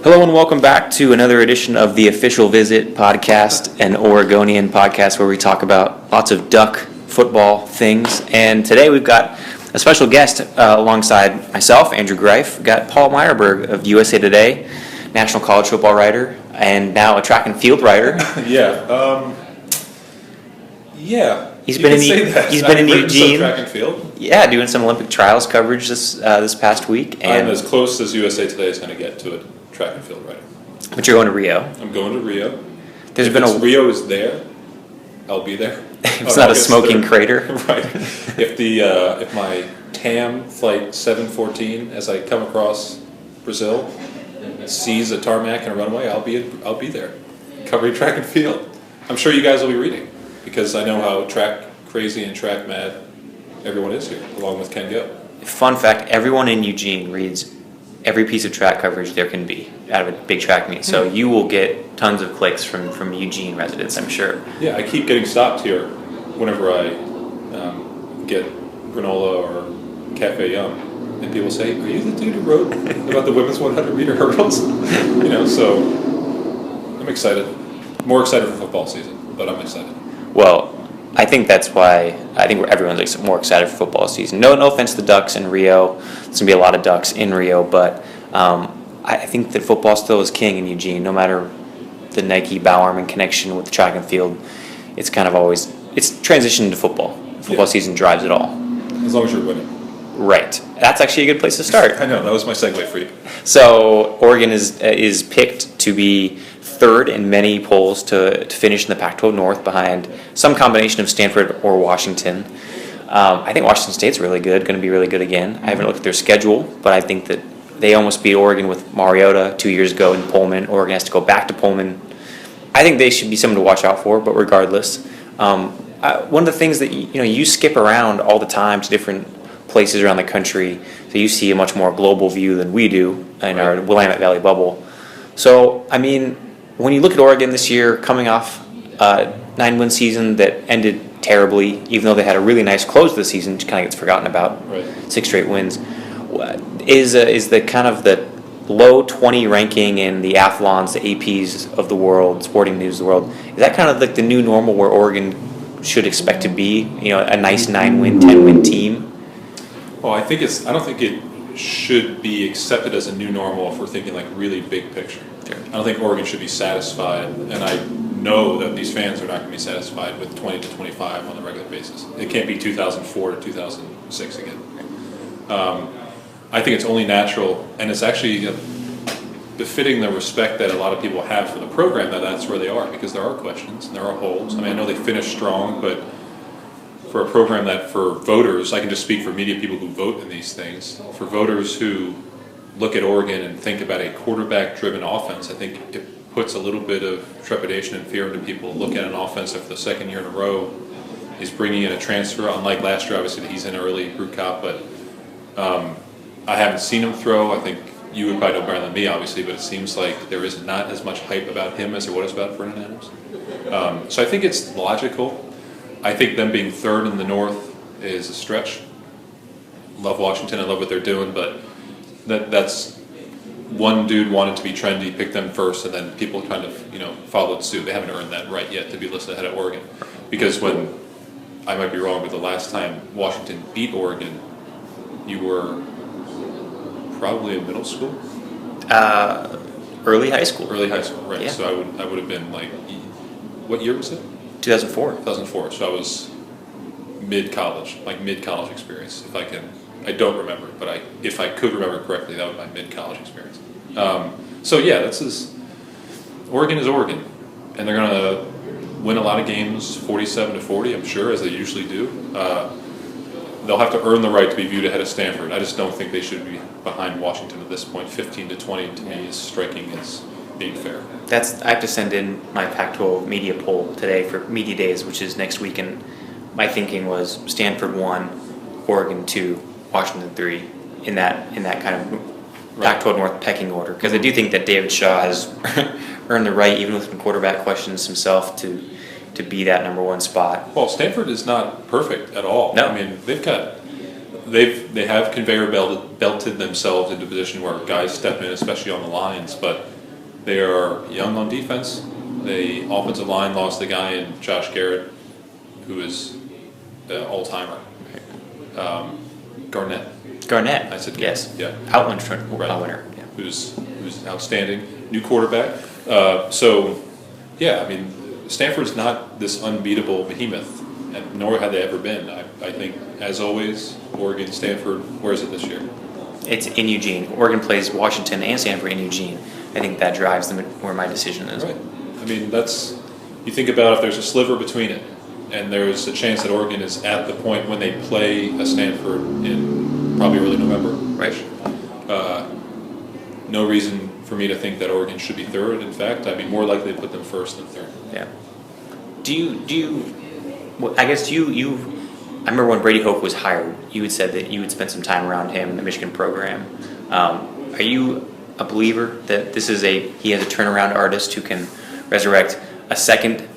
Hello and welcome back to another edition of the Official Visit podcast, an Oregonian podcast where we talk about lots of Duck football things. And today we've got a special guest alongside myself, Andrew Greif. We've got Paul Myerberg of USA Today, national college football writer, and now a track and field writer. He's been in Eugene. Track and field. Yeah, doing some Olympic trials coverage this past week. And I'm as close as USA Today is going to get to it. Track and field writer. But you're going to Rio. I'm going to Rio. Rio is there, I'll be there. It's not a smoking crater. Right. If my TAM flight 714 as I come across Brazil sees a tarmac and a runway, I'll be there, covering track and field. I'm sure you guys will be reading because I know how track crazy and track mad everyone is here, along with Ken Go. Fun fact: everyone in Eugene reads every piece of track coverage there can be out of a big track meet. So you will get tons of clicks from Eugene residents, I'm sure. Yeah, I keep getting stopped here whenever I get granola or cafe yum, and people say, "Are you the dude who wrote about the women's 100-meter hurdles?" So I'm excited. More excited for football season, but I'm excited. Well, I think that's why everyone's more excited for football season. No offense to the Ducks in Rio. There's going to be a lot of Ducks in Rio, but I think that football still is king in Eugene. No matter the Nike Bowerman connection with the track and field, it's kind of always transitioned to football. Football season drives it all. As long as you're winning. Right. That's actually a good place to start. I know. That was my segue for you. So Oregon is picked to be third in many polls to finish in the Pac-12 North behind some combination of Stanford or Washington. I think Washington State's really good, going to be really good again. I haven't looked at their schedule, but I think that they almost beat Oregon with Mariota 2 years ago in Pullman. Oregon has to go back to Pullman. I think they should be someone to watch out for, but regardless. One of the things that you skip around all the time to different places around the country, so you see a much more global view than we do in our Willamette Valley bubble. So, I mean, when you look at Oregon this year, coming off a 9-win season that ended terribly, even though they had a really nice close to the season, which kind of gets forgotten about, 6 straight wins, is the kind of the low 20 ranking in the Athlons, the APs of the world, Sporting News of the world, is that kind of like the new normal where Oregon should expect to be, a nice 9-win, 10-win team? Well, I don't think it should be accepted as a new normal if we're thinking like really big picture. Sure. I don't think Oregon should be satisfied, and I know that these fans are not going to be satisfied with 20 to 25 on a regular basis. It can't be 2004 to 2006 again. I think it's only natural, and it's actually befitting the respect that a lot of people have for the program that that's where they are, because there are questions and there are holes. I mean, I know they finished strong, but for a program that for voters, I can just speak for media people who vote in these things, for voters who look at Oregon and think about a quarterback-driven offense, I think it puts a little bit of trepidation and fear into people. Look at an offense that for the second year in a row is bringing in a transfer, unlike last year, obviously, that he's in early Brew Cup, but I haven't seen him throw. I think you would probably know better than me, obviously, but it seems like there is not as much hype about him as there was about Vernon Adams. So I think it's logical. I think them being third in the North is a stretch. Love Washington, I love what they're doing, but that's one dude wanted to be trendy, picked them first, and then people kind of followed suit. They haven't earned that right yet to be listed ahead of Oregon, because when I might be wrong, but the last time Washington beat Oregon, you were probably in middle school, Early high school, right? Yeah. So I would have been like, what year was it? 2004. So I was mid-college experience. I don't remember, but if I could remember correctly, that was my mid-college experience. Oregon is Oregon, and they're going to win a lot of games, 47-40, I'm sure, as they usually do. They'll have to earn the right to be viewed ahead of Stanford. I just don't think they should be behind Washington at this point. 15-20 to me is striking as being fair. I have to send in my Pac-12 media poll today for Media Days, which is next week, and my thinking was Stanford 1, Oregon 2, Washington 3, in that kind of Pac-12 North pecking order, because I do think that David Shaw has earned the right, even with some quarterback questions himself, to be that number one spot. Well, Stanford is not perfect at all. No. I mean, they have conveyor belted themselves into a position where guys step in, especially on the lines, but They are young on defense. The offensive line lost the guy in Josh Garrett, who is an all-timer. Garnett. I said yes. Yeah. Outland Right. winner. Yeah. Who's outstanding. New quarterback. I mean, Stanford's not this unbeatable behemoth, and nor have they ever been. I think, as always, Oregon, Stanford, where is it this year? It's in Eugene. Oregon plays Washington and Stanford in Eugene. I think that drives where my decision is. Right. I mean, you think about if there's a sliver between it, and there's a chance that Oregon is at the point when they play a Stanford in probably early November. Right. No reason for me to think that Oregon should be third. In fact, I'd be more likely to put them first than third. Yeah. I remember when Brady Hoke was hired, you had said that you had spent some time around him in the Michigan program. Are you a believer that he has a turnaround artist who can resurrect a second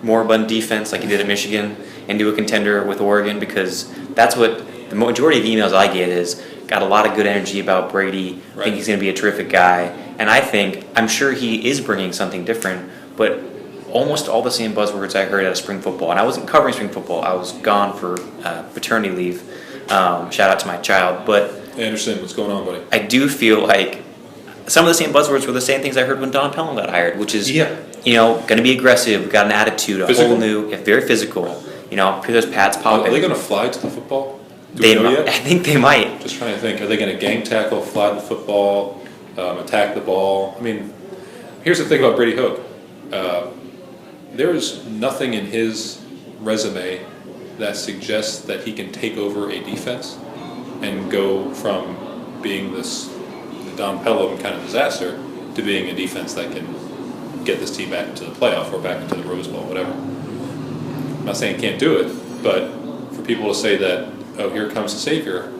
moribund defense like he did at Michigan and do a contender with Oregon? Because that's what the majority of emails I get is got a lot of good energy about Brady. Right. Think he's going to be a terrific guy, and I'm sure he is bringing something different, but almost all the same buzzwords I heard out of spring football. And I wasn't covering spring football. I was gone for paternity leave. Shout out to my child. But Hey Anderson, what's going on, buddy? I do feel like some of the same buzzwords were the same things I heard when Don Pellin got hired, which is, going to be aggressive, got an attitude, Physical? very physical. There's pads popping. Are they going to fly to the football? I think they might. Just trying to think. Are they going to gang tackle, fly the football, attack the ball? I mean, here's the thing about Brady Hoke. There is nothing in his resume that suggests that he can take over a defense and go from being this Don Pellin kind of disaster to being a defense that can get this team back into the playoff or back into the Rose Bowl, whatever. I'm not saying he can't do it, but for people to say that, oh, here comes the savior,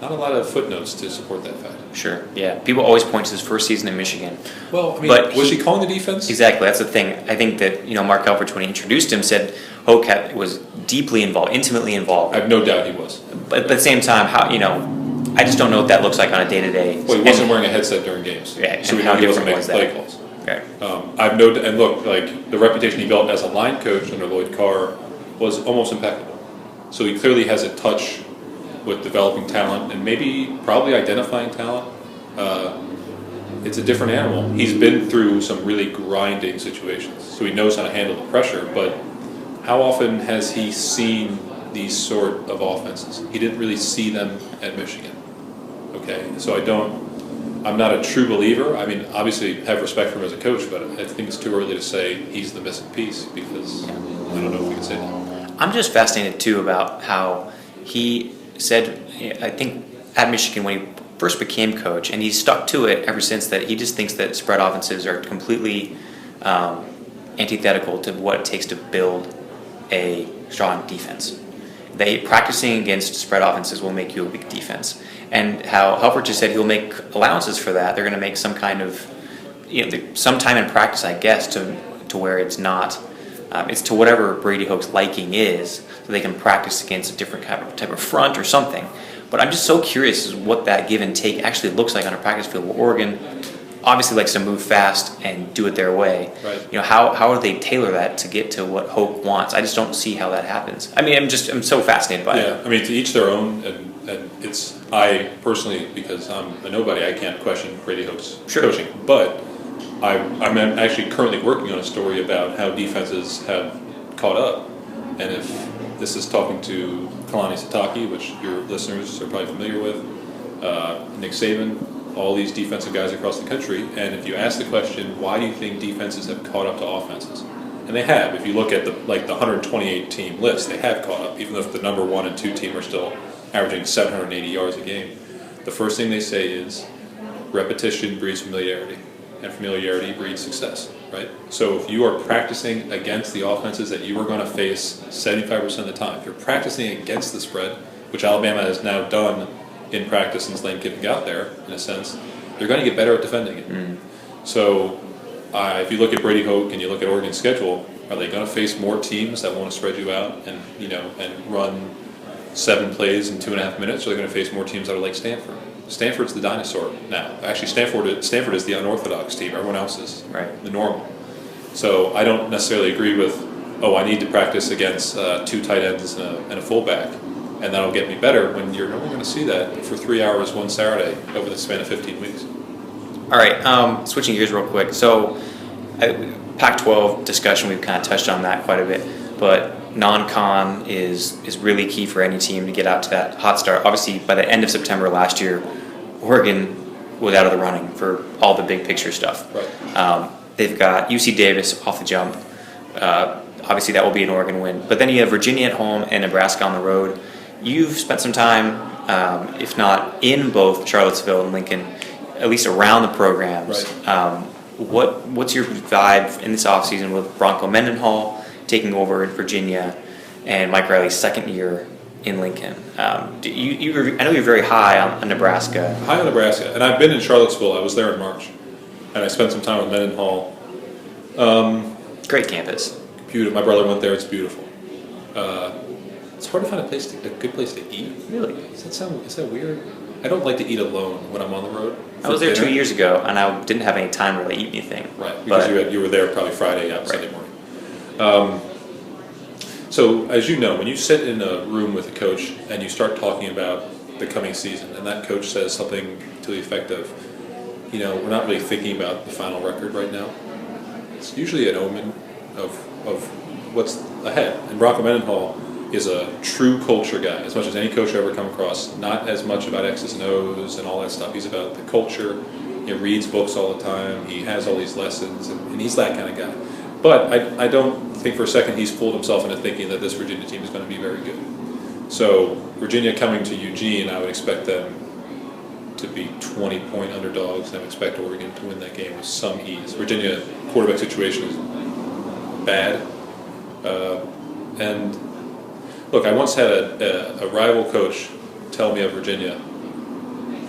not a lot of footnotes to support that fact. Sure, yeah. People always point to his first season in Michigan. Well, I mean, but was he calling the defense? Exactly, that's the thing. I think that, Mark Helfrich, when he introduced him, said Hoke was deeply involved, intimately involved. I have no doubt he was. But at the same time, I just don't know what that looks like on a day-to-day. Well, he wasn't wearing a headset during games. Yeah, so and we how know he wasn't different making was play that? calls. Right. And look, like, the reputation he built as a line coach under Lloyd Carr was almost impeccable. So he clearly has a touch with developing talent and probably identifying talent. It's a different animal. He's been through some really grinding situations, so he knows how to handle the pressure, but how often has he seen these sort of offenses? He didn't really see them at Michigan. Okay, so I'm not a true believer. I mean, obviously have respect for him as a coach, but I think it's too early to say he's the missing piece because I don't know if we can say that. I'm just fascinated, too, about how he said, I think, at Michigan when he first became coach, and he's stuck to it ever since, that he just thinks that spread offenses are completely antithetical to what it takes to build a strong defense. Practicing against spread offenses will make you a big defense. And how Helfrich just said he'll make allowances for that. They're going to make some kind of, some time in practice, I guess, to where it's not, it's to whatever Brady Hoke's liking is, so they can practice against a different type of front or something. But I'm just so curious as what that give and take actually looks like on a practice field, where Oregon obviously likes to move fast and do it their way. Right. How do they tailor that to get to what Hoke wants? I just don't see how that happens. I mean, I'm so fascinated by it. Yeah, I mean, to each their own, and I personally, because I'm a nobody, I can't question Brady Hoke's coaching, but I'm actually currently working on a story about how defenses have caught up, and if this is talking to Kalani Sitake, which your listeners are probably familiar with, Nick Saban, all these defensive guys across the country, and if you ask the question, why do you think defenses have caught up to offenses? And they have. If you look at the 128 team list, they have caught up, even if the number 1 and 2 team are still averaging 780 yards a game. The first thing they say is repetition breeds familiarity, and familiarity breeds success, right? So if you are practicing against the offenses that you are going to face 75% of the time, if you're practicing against the spread, which Alabama has now done in practice since Lane Kiffin got there, in a sense, they're going to get better at defending it. So if you look at Brady Hoke and you look at Oregon's schedule, are they going to face more teams that want to spread you out and run 7 plays in 2.5 minutes, or are they going to face more teams that are like Stanford? Stanford's the dinosaur now. Actually, Stanford is the unorthodox team. Everyone else is Right. the normal. So I don't necessarily agree with, I need to practice against 2 tight ends and a fullback, and that'll get me better, when you're only going to see that for 3 hours one Saturday over the span of 15 weeks. All right, switching gears real quick. So, Pac-12 discussion, we've kind of touched on that quite a bit, but non-con is really key for any team to get out to that hot start. Obviously, by the end of September last year, Oregon was out of the running for all the big picture stuff. Right. They've got UC Davis off the jump. Obviously, that will be an Oregon win. But then you have Virginia at home and Nebraska on the road. You've spent some time, if not in both Charlottesville and Lincoln, at least around the programs. Right. What's your vibe in this offseason with Bronco Mendenhall taking over in Virginia and Mike Riley's second year in Lincoln? I know you're very high on Nebraska. High on Nebraska, and I've been in Charlottesville. I was there in March, and I spent some time with Mendenhall. Great campus. Beautiful. My brother went there. It's beautiful. It's hard to find a good place to eat. Really? Is that weird? I don't like to eat alone when I'm on the road. I was there 2 years ago, and I didn't have any time to really eat anything. Right, because you were there probably Friday, Sunday morning. So, as you know, when you sit in a room with a coach and you start talking about the coming season, and that coach says something to the effect of, we're not really thinking about the final record right now, it's usually an omen of what's ahead. And Bronco Mendenhall is a true culture guy, as much as any coach I've ever come across. Not as much about X's and O's and all that stuff. He's about the culture. He reads books all the time. He has all these lessons, and he's that kind of guy. But I don't think for a second he's fooled himself into thinking that this Virginia team is going to be very good. So Virginia coming to Eugene, I would expect them to be 20-point underdogs, and I would expect Oregon to win that game with some ease. Virginia quarterback situation is bad, and look, I once had a rival coach tell me of Virginia,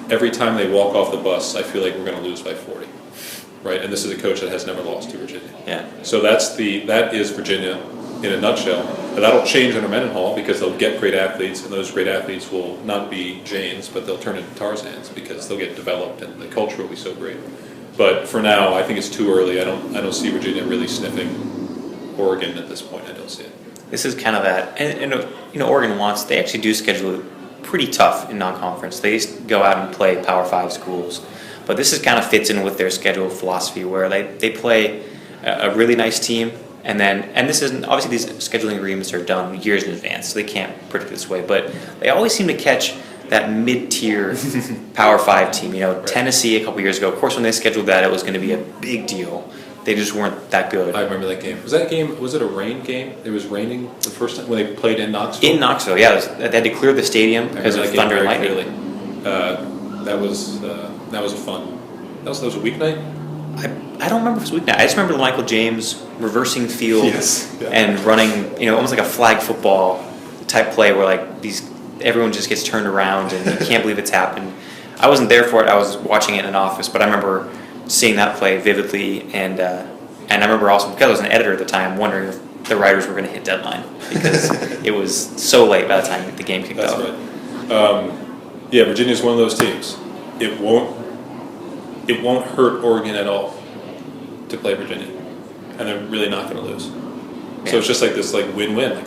every time they walk off the bus, I feel like we're going to lose by 40. Right? And this is a coach that has never lost to Virginia. Yeah. So that is Virginia in a nutshell. And that'll change under Mendenhall because they'll get great athletes, and those great athletes will not be Janes, but they'll turn into Tarzans because they'll get developed and the culture will be so great. But for now, I think it's too early. I don't see Virginia really sniffing Oregon at this point. I don't see it. This is kind of that, and Oregon they actually do schedule it pretty tough in non-conference. They go out and play Power 5 schools, but this is kind of fits in with their schedule philosophy where they play a really nice team, and this isn't, obviously these scheduling agreements are done years in advance, so they can't predict this way, but they always seem to catch that mid-tier Power 5 team. Right. Tennessee a couple years ago, of course when they scheduled that it was going to be a big deal. They just weren't that good. I remember that game. Was it a rain game? It was raining the first time when they played in Knoxville? In Knoxville, yeah. They had to clear the stadium because of thunder and lightning. That was a fun. That was a weeknight? I don't remember if it was weeknight. I just remember Michael James reversing the field and running, almost like a flag football type play where everyone just gets turned around and you can't believe it's happened. I wasn't there for it. I was watching it in an office, but I remember seeing that play vividly, and I remember also, because I was an editor at the time, wondering if the writers were going to hit deadline because it was so late by the time the game kicked off. That's right. Virginia's one of those teams. It won't hurt Oregon at all to play Virginia, and they're really not going to lose. Yeah. So it's just like this win-win.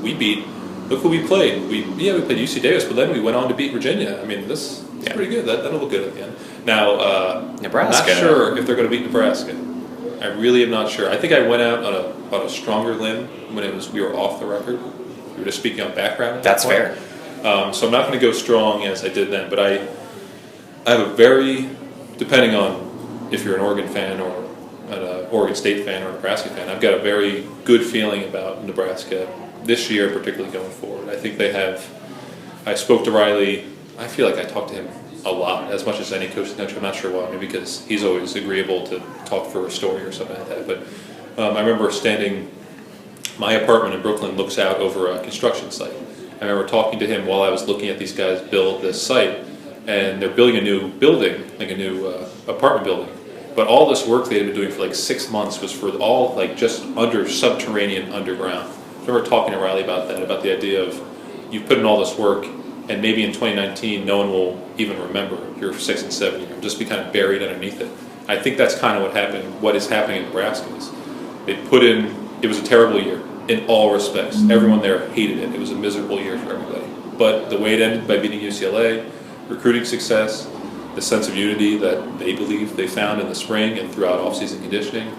We beat. Look who we played. We played UC Davis, but then we went on to beat Virginia. I mean, this is pretty good. That'll look good at the end. Now, Nebraska. I'm not sure if they're going to beat Nebraska. I really am not sure. I think I went out on a stronger limb when we were off the record. We were just speaking on background. That's fair. So I'm not going to go strong as I did then, but I have a very, depending on if you're an Oregon fan or an Oregon State fan or a Nebraska fan, I've got a very good feeling about Nebraska this year, particularly going forward. I think they have. I spoke to Riley. I feel like I talked to him a lot, as much as any coach in the country. I'm not sure why, maybe because he's always agreeable to talk for a story or something like that. But I remember my apartment in Brooklyn looks out over a construction site. I remember talking to him while I was looking at these guys build this site, and they're building a new building, like a new apartment building. But all this work they had been doing for 6 months was for all just subterranean underground. I remember talking to Riley about that, about the idea of you put in all this work and maybe in 2019, no one will even remember your 6 and 7 year. It'll just be kind of buried underneath it. I think that's kind of what happened. What is happening in Nebraska is it was a terrible year in all respects. Everyone there hated it. It was a miserable year for everybody. But the way it ended by beating UCLA, recruiting success, the sense of unity that they believe they found in the spring and throughout off-season conditioning.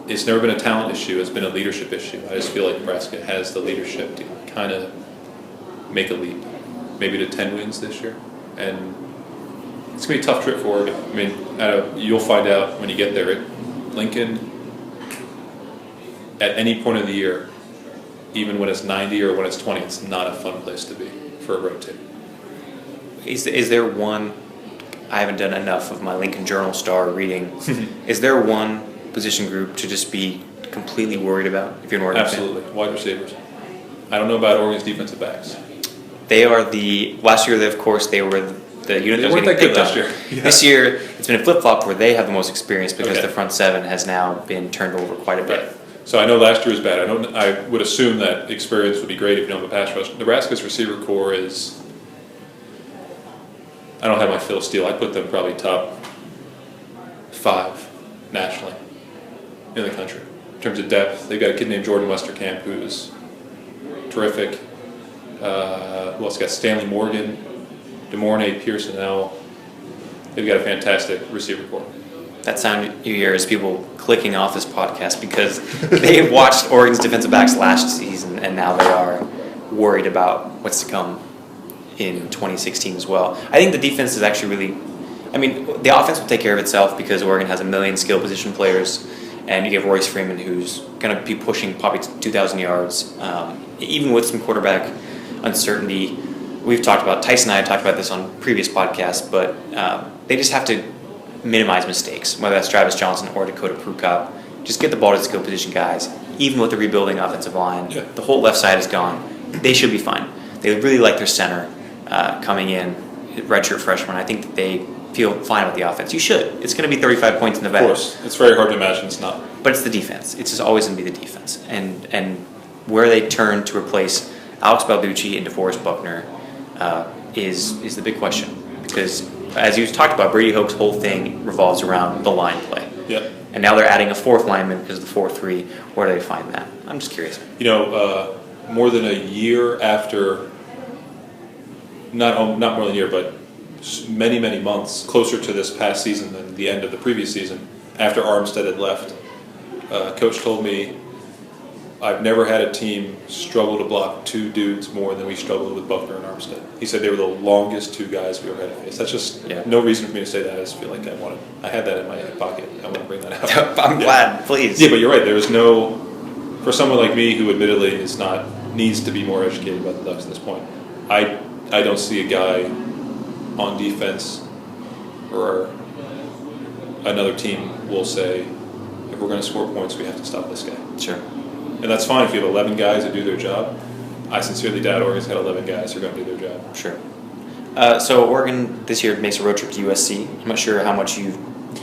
It's never been a talent issue. It's been a leadership issue. I just feel like Nebraska has the leadership to kind of make a leap, maybe to 10 wins this year. And it's going to be a tough trip for Oregon. I mean, you'll find out when you get there. Lincoln, at any point of the year, even when it's 90 or when it's 20, it's not a fun place to be for a road team. Is there one, I haven't done enough of my Lincoln Journal Star reading, is there one position group to just be completely worried about if you're an Oregon Absolutely. Fan? Wide receivers. I don't know about Oregon's defensive backs. They are last year, of course, they were the unit that was getting picked last year. Yeah. This year, it's been a flip-flop where they have the most experience because the front seven has now been turned over quite a bit. Right. So I know last year was bad. I would assume that experience would be great if you don't have a pass rush. Nebraska's receiver core is, I don't have my Phil Steele. I put them probably top 5 nationally in the country in terms of depth. They've got a kid named Jordan Westerkamp who's terrific. Who else got Stanley Morgan, DeMornay, Pearson-El. They've got a fantastic receiver core. That sound you hear is people clicking off this podcast because they watched Oregon's defensive backs last season and now they are worried about what's to come in 2016 as well. I think the defense is actually really, the offense will take care of itself because Oregon has a million skill position players, and you have Royce Freeman who's going to be pushing probably 2,000 yards, even with some quarterback uncertainty. We've talked about, Tyson and I have talked about this on previous podcasts, but they just have to minimize mistakes, whether that's Travis Johnson or Dakota Prukop. Just get the ball to the skill position guys. Even with the rebuilding offensive line, the whole left side is gone. They should be fine. They really like their center coming in, redshirt freshman. I think that they feel fine about the offense. You should. It's going to be 35 points in the bag. Of course. It's very hard to imagine it's not. But it's the defense. It's just always going to be the defense. And where they turn to replace Alex Balducci and DeForest Buckner is the big question. Because as you talked about, Brady Hoke's whole thing revolves around the line play. Yep. And now they're adding a fourth lineman because of the 4-3. Where do they find that? I'm just curious. More than a year after, not more than a year, but many, many months closer to this past season than the end of the previous season, after Armstead had left, Coach told me, I've never had a team struggle to block 2 dudes more than we struggled with Buckner and Armstead. He said they were the longest 2 guys we ever had to face. That's just no reason for me to say that. I just feel like I had that in my pocket. I want to bring that out. I'm glad, please. Yeah, but you're right. There's no, for someone like me who admittedly needs to be more educated about the Ducks at this point, I don't see a guy on defense or another team will say, if we're going to score points, we have to stop this guy. Sure. And that's fine if you have 11 guys that do their job. I sincerely doubt Oregon's got 11 guys who are going to do their job. Sure. So Oregon this year makes a road trip to USC. I'm not sure how much you've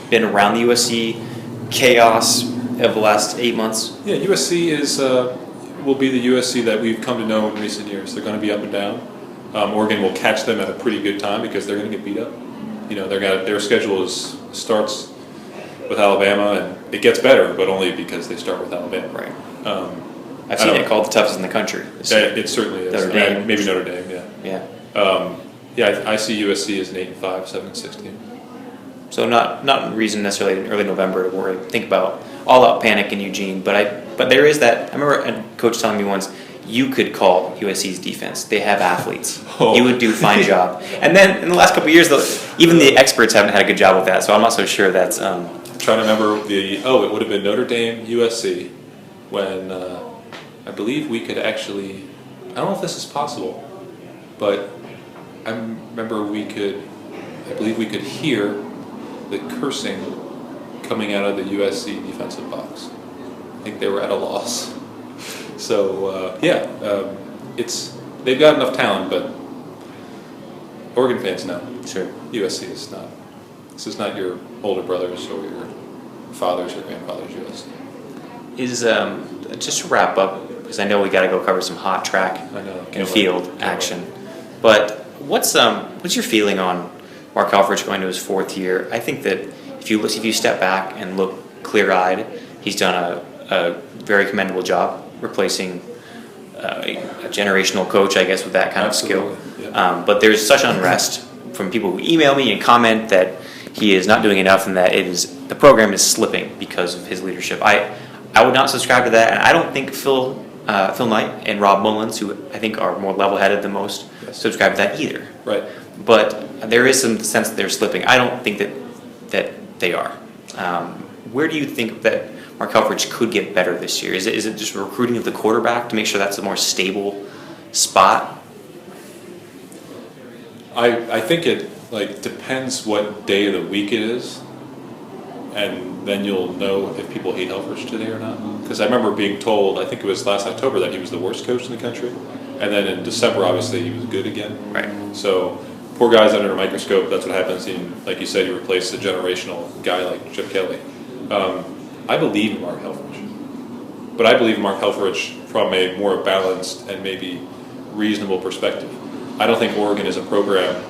been around the USC chaos of the last 8 months. Yeah, USC will be the USC that we've come to know in recent years. They're going to be up and down. Oregon will catch them at a pretty good time because they're going to get beat up. Their schedule starts with Alabama, and it gets better, but only because they start with Alabama. Right. I've seen it called the toughest in the country. It certainly is. Notre Dame. Maybe Notre Dame, yeah. Yeah. I see USC as an 8-5, 7-6 team. So not reason necessarily in early November to worry. Think about all-out panic in Eugene, but there is that. I remember a coach telling me once, you could call USC's defense. They have athletes. You would do a fine job. And then in the last couple of years, even the experts haven't had a good job with that. So I'm not so sure that's. I'm trying to remember it would have been Notre Dame, USC, when I believe we could actually. I don't know if this is possible, but I remember I believe we could hear the cursing coming out of the USC defensive box. I think they were at a loss. So they've got enough talent, but Oregon fans know. Sure. USC is not. This is not your older brothers or your fathers or grandfathers USC. Is just to wrap up, because I know we got to go cover some hot track and field action. But what's your feeling on Mark Helfrich going to his fourth year? I think that if you step back and look clear-eyed, he's done a very commendable job replacing a generational coach, I guess, with that kind of skill. Yeah. But there's such unrest from people who email me and comment that he is not doing enough and that the program is slipping because of his leadership. I would not subscribe to that, and I don't think Phil Knight and Rob Mullins, who I think are more level-headed than most, subscribe to that either. Right. But there is some sense that they're slipping. I don't think that they are. Where do you think that Mark Helfrich could get better this year? Is it just recruiting of the quarterback to make sure that's a more stable spot? I think it depends what day of the week it is, and then you'll know if people hate Helfrich today or not. Because I remember being told, I think it was last October, that he was the worst coach in the country, and then in December, obviously, he was good again. Right. So poor guy's under a microscope. That's what happens. Like you said, you replace a generational guy like Chip Kelly. I believe in Mark Helfrich, but I believe in Mark Helfrich from a more balanced and maybe reasonable perspective. I don't think Oregon is a program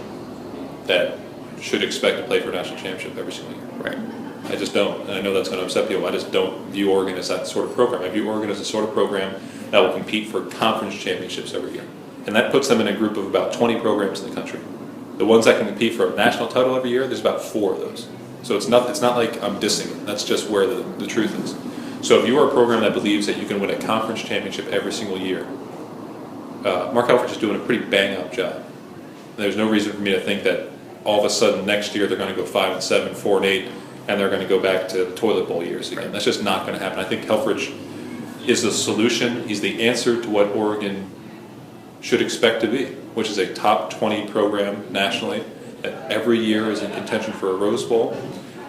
that should expect to play for a national championship every single year. Right. I just don't, and I know that's going to upset people. I just don't view Oregon as that sort of program. I view Oregon as a sort of program that will compete for conference championships every year, and that puts them in a group of about 20 programs in the country. The ones that can compete for a national title every year, there's about 4 of those. So it's not like I'm dissing it. That's just where the truth is. So if you are a program that believes that you can win a conference championship every single year, Mark Helfrich is doing a pretty bang-up job. There's no reason for me to think that all of a sudden next year they're going to go 5-7, 4-8, and they're going to go back to the toilet bowl years again. That's just not going to happen. I think Helfrich is the solution. He's the answer to what Oregon should expect to be, which is a top 20 program nationally that every year is in contention for a Rose Bowl.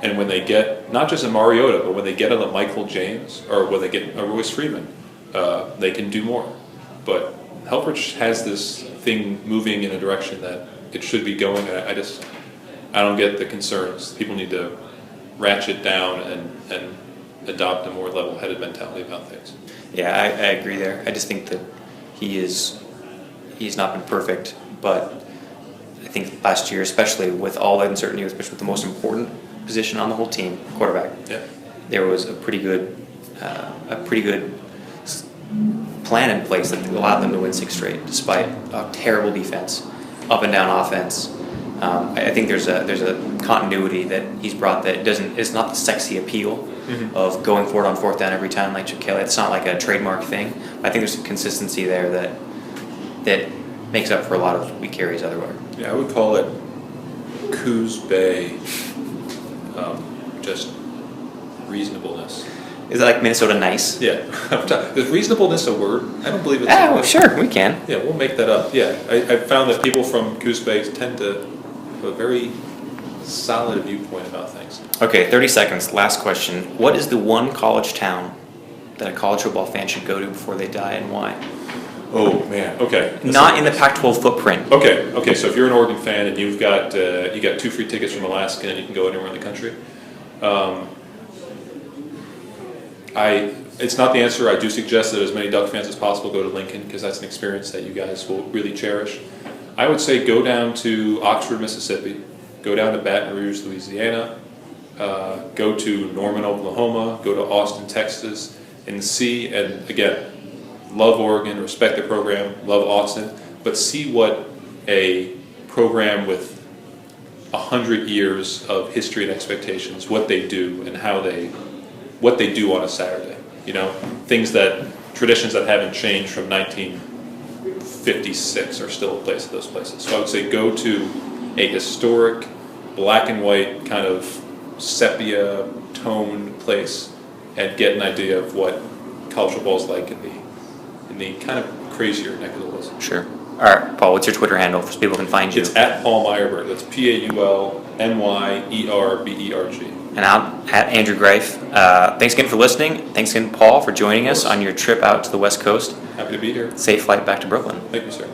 And when they get, not just a Mariota, but when they get a Michael James or when they get a Royce Freeman, they can do more. But Helfrich has this thing moving in a direction that it should be going. I don't get the concerns. People need to ratchet down and adopt a more level-headed mentality about things. Yeah, I agree there. I just think that he's not been perfect, but I think last year, especially with all the uncertainty, especially with the most important position on the whole team, quarterback, there was a pretty good plan in place that allowed them to win 6 straight, despite a terrible defense, up and down offense. I think there's a continuity that he's brought that it's not the sexy appeal of going for it on 4th down every time like Chip Kelly. It's not like a trademark thing. I think there's a consistency there that makes up for a lot of weak carries otherwise. Yeah, I would call it Coos Bay, just reasonably. Is it like Minnesota nice? Yeah. Is reasonableness a word? I don't believe it's a Oh, word. sure, we can. Yeah, we'll make that up. Yeah, I found that people from Coos Bay tend to have a very solid viewpoint about things. Okay, 30 seconds. Last question. What is the one college town that a college football fan should go to before they die, and why? Oh man. Okay. Not in the Pac-12 footprint. Okay. So if you're an Oregon fan and you've got 2 free tickets from Alaska and you can go anywhere in the country, it's not the answer. I do suggest that as many Duck fans as possible go to Lincoln because that's an experience that you guys will really cherish. I would say go down to Oxford, Mississippi, go down to Baton Rouge, Louisiana, go to Norman, Oklahoma, go to Austin, Texas, and see, and again, love Oregon, respect the program, love Austin, but see what a program with 100 years of history and expectations, what they do and what they do on a Saturday. Things traditions that haven't changed from 1956 are still in place at those places. So I would say go to a historic, black and white kind of sepia toned place and get an idea of what college football is like in the kind of crazier neck of the woods. Sure. All right, Paul, what's your Twitter handle so people can find you? It's at Paul Myerberg. That's PaulMyerberg. And I'm at Andrew Greif. Thanks again for listening. Thanks again, Paul, for joining us on your trip out to the West Coast. Happy to be here. Safe flight back to Brooklyn. Thank you, sir.